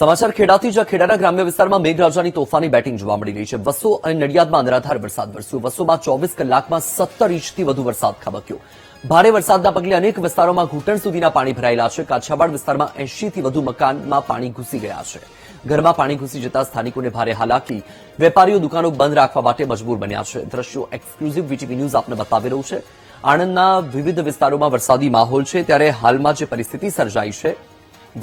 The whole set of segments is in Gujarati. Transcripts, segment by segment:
સમાચાર ખેડાથી જ્યાં ખેડાના ગ્રામ્ય વિસ્તારમાં મેઘરાજાની તોફાની બેટિંગ જોવા મળી રહી છે। વસો અને નડિયાદમાં અનરાધાર વરસાદ વરસ્યો। વસોમાં 24 કલાકમાં 17 ઇંચથી વધુ વરસાદ ખાબક્યો। ભારે વરસાદના પગલે અનેક વિસ્તારોમાં ઘૂંટણ સુધીના પાણી ભરાયેલા છે। કાછિયાવાડ વિસ્તારમાં 80 થી વધુ મકાનમાં પાણી ઘૂસી ગયા છે। ઘરમાં પાણી ઘૂસી જતા સ્થાનિકોને ભારે હાલાકી, વેપારીઓ દુકાનો બંધ રાખવા માટે મજબૂર બન્યા છે। દ્રશ્યો એક્સક્લુઝિવ વીટીવી ન્યૂઝ આપને બતાવી રહ્યું છે। આણંદના વિવિધ વિસ્તારોમાં વરસાદી માહોલ છે, ત્યારે હાલમાં જે પરિસ્થિતિ સર્જાઈ છે,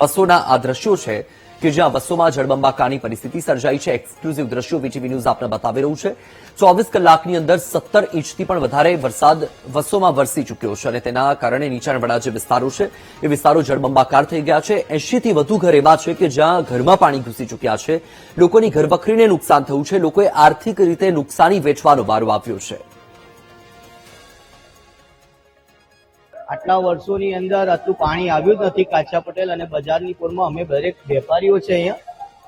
વસોના આ દ્રશ્યો છે કે જ્યાં વસોમાં જળબંબાકારની પરિસ્થિતિ સર્જાઈ છે। એક્સક્લુઝિવ દ્રશ્યો વીટીવી ન્યૂઝ આપને બતાવી રહ્યું છે। 24 કલાકની અંદર 17 ઇંચથી પણ વધારે વરસાદ વસોમાં વરસી ચૂક્યો છે અને તેના કારણે નીચાણવાળા જે વિસ્તારો છે એ વિસ્તારો જળબંબાકાર થઈ ગયા છે। 80 થી વધુ ઘર એવા છે કે જ્યાં ઘરમાં પાણી ઘૂસી ચૂક્યા છે। લોકોની ઘરવખરીને નુકસાન થયું છે। લોકોએ આર્થિક રીતે નુકસાની વેઠવાનો વારો આવ્યો છે। આટલા વર્ષોની અંદર આટલું પાણી આવ્યું જ નથી કાછિયા પટેલ અને બજારની પૂરમાં। અમે દરેક વેપારીઓ છે અહીંયા,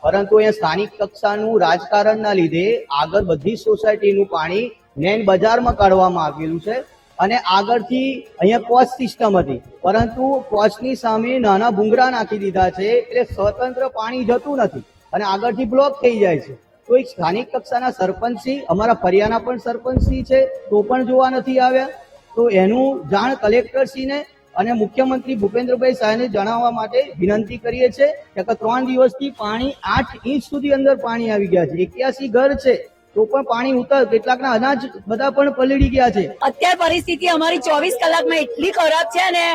પરંતુ અહીંયા સ્થાનિક કક્ષાનું રાજકારણના લીધે આગળ બધી સોસાયટીનું પાણી મેન બજારમાં કાઢવામાં આવેલું છે અને આગળથી અહીંયા પોચ સિસ્ટમ હતી, પરંતુ પોચની સામે નાના ભૂંગરા નાખી દીધા છે, એટલે સ્વતંત્ર પાણી જતું નથી અને આગળથી બ્લોક થઈ જાય છે। તો એક સ્થાનિક કક્ષાના સરપંચશ્રી, અમારા ફરિયાના પણ સરપંચશ્રી છે, તો પણ જોવા નથી આવ્યા। તો એનું જાણ કલેક્ટરશ્રીને અને મુખ્યમંત્રી ભૂપેન્દ્રભાઈ સાહેબને જણાવવા માટે વિનંતી કરીએ છીએ કે 3 દિવસથી પાણી 8 ઇંચ સુધી અંદર પાણી આવી ગયા છે। 81 ઘર છે તો પણ પાણી ઉતર, કેટલાકના અનાજ બધા પણ પલળી ગયા છે। અત્યારે પરિસ્થિતિ અમારી 24 કલાકમાં એટલી ખરાબ છે ને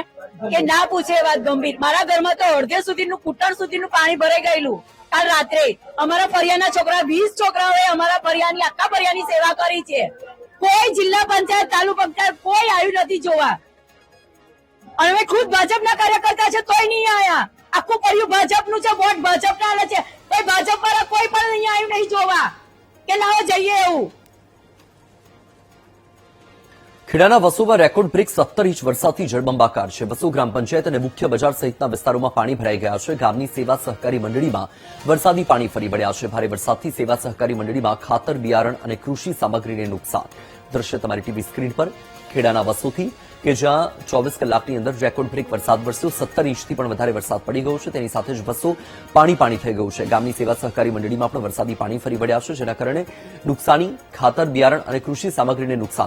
કે ના પૂછે વાત ગંભીર। મારા ઘરમાં તો અડધે સુધીનું ઘૂંટણ સુધીનું પાણી ભરાઈ ગયેલું। કાલ રાત્રે અમારા ફરિયાના છોકરા 20 છોકરાઓએ અમારા ફરિયાની આખા ફરિયાની સેવા કરી છે। કોઈ જિલ્લા પંચાયત, તાલુકા પંચાયત કોઈ આવ્યું નથી જોવા। અને અમે ખુદ ભાજપના કાર્યકર્તા છે તોય નહીં આયા। આખું કર્યું ભાજપનું છે, વોટ ભાજપના આલે છે, કોઈ ભાજપ વાળા કોઈ પણ અહીંયા આવ્યું નહીં જોવા કે લાવો જઈએ એવું। ખેડાના વસોમાં રેકોર્ડ બ્રેક 17 ઇંચ વરસાદથી જળબંબાકાર છે। વસો ગ્રામ પંચાયત અને મુખ્ય બજાર સહિતના વિસ્તારોમાં પાણી ભરાઈ ગયા છે। ગામની સેવા સહકારી મંડળીમાં વરસાદી પાણી ફરી વળ્યા છે। ભારે વરસાદથી સેવા સહકારી મંડળીમાં ખાતર, બિયારણ અને કૃષિ સામગ્રીને નુકસાન। દ્રશ્ય તમારી ટીવી સ્ક્રીન પર ખેડાના વસોથી કે જ્યાં 24 કલાકની અંદર રેકોર્ડ બ્રેક વરસાદ વરસ્યો। 17 ઇંચથી પણ વધારે વરસાદ પડી ગયો છે। તેની સાથે જ વસો પાણી થઈ ગયું છે। ગામની સેવા સહકારી મંડળીમાં પણ વરસાદી પાણી ફરી વળ્યા છે, જેના કારણે નુકસાની, ખાતર, બિયારણ અને કૃષિ સામગ્રીને નુકસાન